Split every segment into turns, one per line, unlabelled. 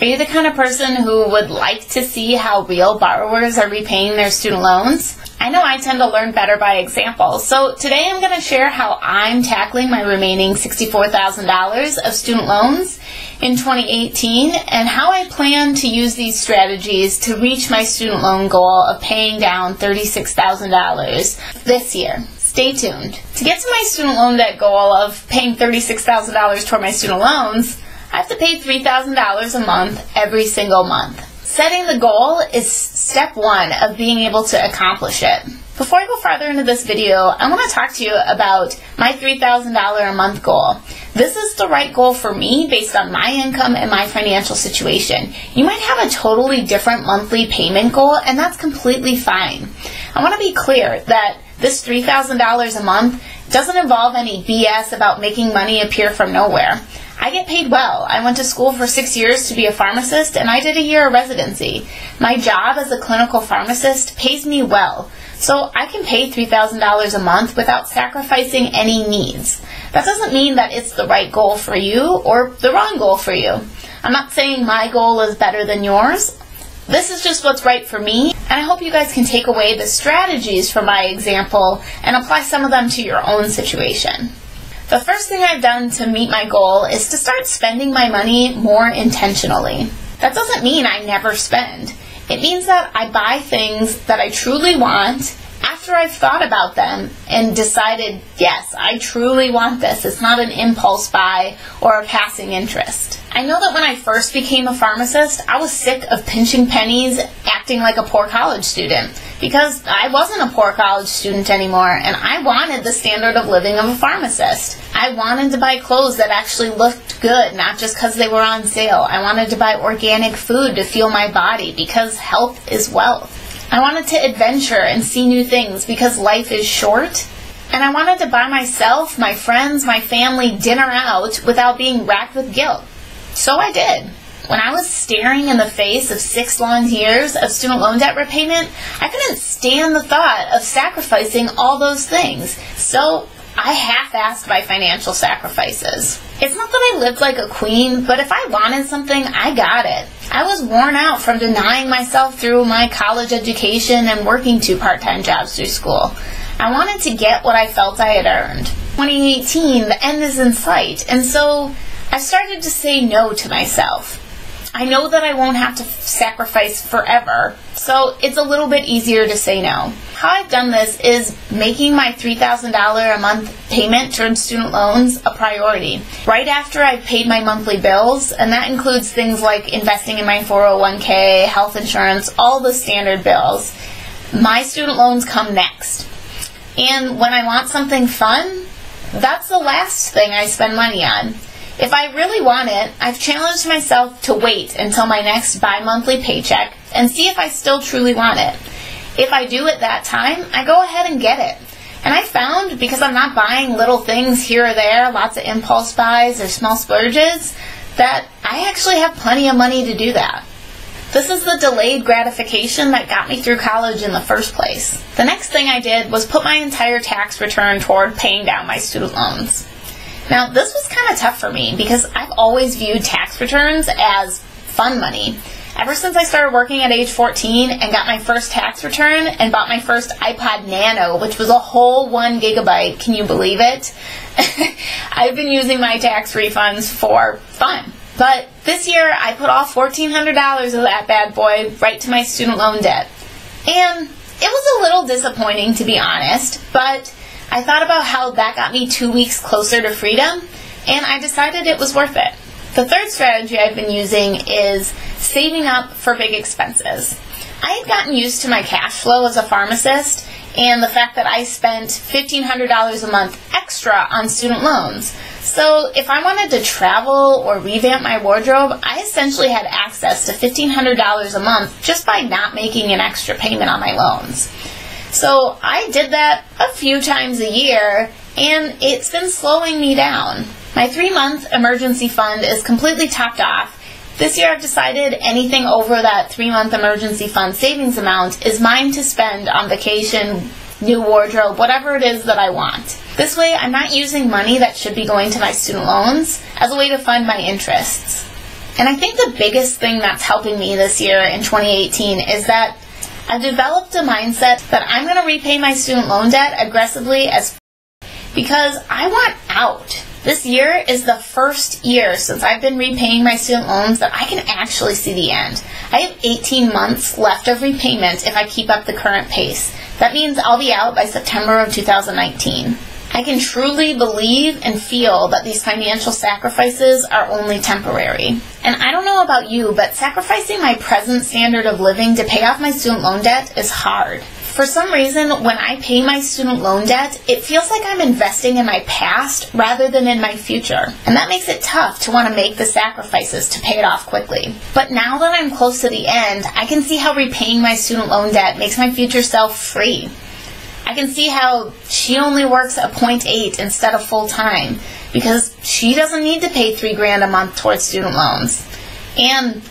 Are you the kind of person who would like to see how real borrowers are repaying their student loans? I know I tend to learn better by example, so today I'm going to share how I'm tackling my remaining $64,000 of student loans in 2018 and how I plan to use these strategies to reach my student loan goal of paying down $36,000 this year. Stay tuned. To get to my student loan debt goal of paying $36,000 toward my student loans, I have to pay $3,000 a month every single month. Setting the goal is step one of being able to accomplish it. Before I go farther into this video, I want to talk to you about my $3,000 a month goal. This is the right goal for me based on my income and my financial situation. You might have a totally different monthly payment goal, and that's completely fine. I want to be clear that this $3,000 a month doesn't involve any BS about making money appear from nowhere. I get paid well. I went to school for 6 years to be a pharmacist, and I did a year of residency. My job as a clinical pharmacist pays me well, so I can pay $3,000 a month without sacrificing any needs. That doesn't mean that it's the right goal for you or the wrong goal for you. I'm not saying my goal is better than yours. This is just what's right for me, and I hope you guys can take away the strategies from my example and apply some of them to your own situation. The first thing I've done to meet my goal is to start spending my money more intentionally. That doesn't mean I never spend. It means that I buy things that I truly want after I've thought about them and decided, yes, I truly want this. It's not an impulse buy or a passing interest. I know that when I first became a pharmacist, I was sick of pinching pennies, acting like a poor college student, because I wasn't a poor college student anymore, and I wanted the standard of living of a pharmacist. I wanted to buy clothes that actually looked good, not just because they were on sale. I wanted to buy organic food to fuel my body, because health is wealth. I wanted to adventure and see new things because life is short. And I wanted to buy myself, my friends, my family dinner out without being racked with guilt. So I did. When I was staring in the face of 6 long years of student loan debt repayment, I couldn't stand the thought of sacrificing all those things. So I half-assed my financial sacrifices. It's not that I lived like a queen, but if I wanted something, I got it. I was worn out from denying myself through my college education and working 2 part-time jobs through school. I wanted to get what I felt I had earned. 2018, the end is in sight, and so I started to say no to myself. I know that I won't have to sacrifice forever, so it's a little bit easier to say no. How I've done this is making my $3,000 a month payment towards student loans a priority. Right after I've paid my monthly bills, and that includes things like investing in my 401k, health insurance, all the standard bills, my student loans come next. And when I want something fun, that's the last thing I spend money on. If I really want it, I've challenged myself to wait until my next bi-monthly paycheck and see if I still truly want it. If I do at that time, I go ahead and get it. And I found, because I'm not buying little things here or there, lots of impulse buys or small splurges, that I actually have plenty of money to do that. This is the delayed gratification that got me through college in the first place. The next thing I did was put my entire tax return toward paying down my student loans. Now, this was kind of tough for me because I've always viewed tax returns as fun money. Ever since I started working at age 14 and got my first tax return and bought my first iPod Nano, which was a whole 1 gigabyte, can you believe it? I've been using my tax refunds for fun. But this year, I put all $1,400 of that bad boy right to my student loan debt. And it was a little disappointing, to be honest, but I thought about how that got me 2 weeks closer to freedom, and I decided it was worth it. The third strategy I've been using is saving up for big expenses. I had gotten used to my cash flow as a pharmacist and the fact that I spent $1,500 a month extra on student loans. So if I wanted to travel or revamp my wardrobe, I essentially had access to $1,500 a month just by not making an extra payment on my loans. So I did that a few times a year, and it's been slowing me down. My 3-month emergency fund is completely topped off. This year I've decided anything over that 3-month emergency fund savings amount is mine to spend on vacation, new wardrobe, whatever it is that I want. This way I'm not using money that should be going to my student loans as a way to fund my interests. And I think the biggest thing that's helping me this year in 2018 is that I've developed a mindset that I'm going to repay my student loan debt aggressively because I want out. This year is the first year since I've been repaying my student loans that I can actually see the end. I have 18 months left of repayment if I keep up the current pace. That means I'll be out by September of 2019. I can truly believe and feel that these financial sacrifices are only temporary. And I don't know about you, but sacrificing my present standard of living to pay off my student loan debt is hard. For some reason, when I pay my student loan debt, it feels like I'm investing in my past rather than in my future. And that makes it tough to want to make the sacrifices to pay it off quickly. But now that I'm close to the end, I can see how repaying my student loan debt makes my future self free. I can see how she only works a 0.8 instead of full time because she doesn't need to pay $3,000 a month towards student loans. And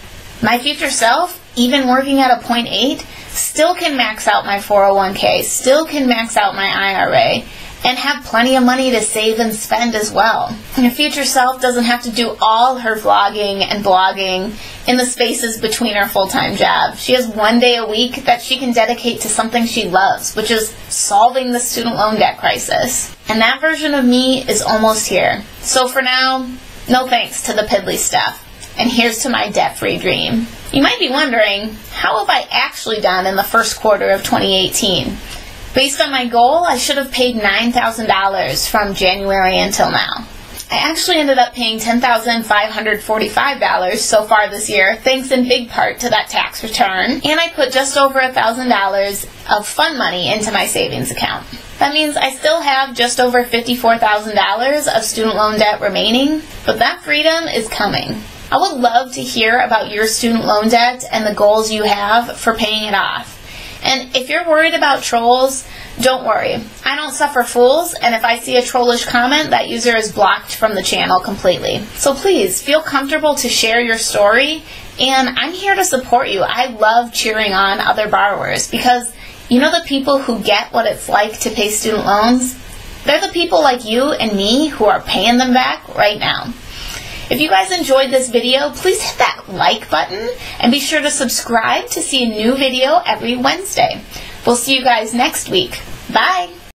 my future self, even working at a 0.8, still can max out my 401k, still can max out my IRA, and have plenty of money to save and spend as well. And your future self doesn't have to do all her vlogging and blogging in the spaces between her full-time job. She has one day a week that she can dedicate to something she loves, which is solving the student loan debt crisis. And that version of me is almost here. So for now, no thanks to the piddly stuff. And here's to my debt-free dream. You might be wondering, how have I actually done in the first quarter of 2018? Based on my goal, I should have paid $9,000 from January until now. I actually ended up paying $10,545 so far this year, thanks in big part to that tax return, and I put just over $1,000 of fund money into my savings account. That means I still have just over $54,000 of student loan debt remaining, but that freedom is coming. I would love to hear about your student loan debt and the goals you have for paying it off. And if you're worried about trolls, don't worry. I don't suffer fools, and if I see a trollish comment, that user is blocked from the channel completely. So please, feel comfortable to share your story, and I'm here to support you. I love cheering on other borrowers because you know the people who get what it's like to pay student loans? They're the people like you and me who are paying them back right now. If you guys enjoyed this video, please hit that like button and be sure to subscribe to see a new video every Wednesday. We'll see you guys next week. Bye!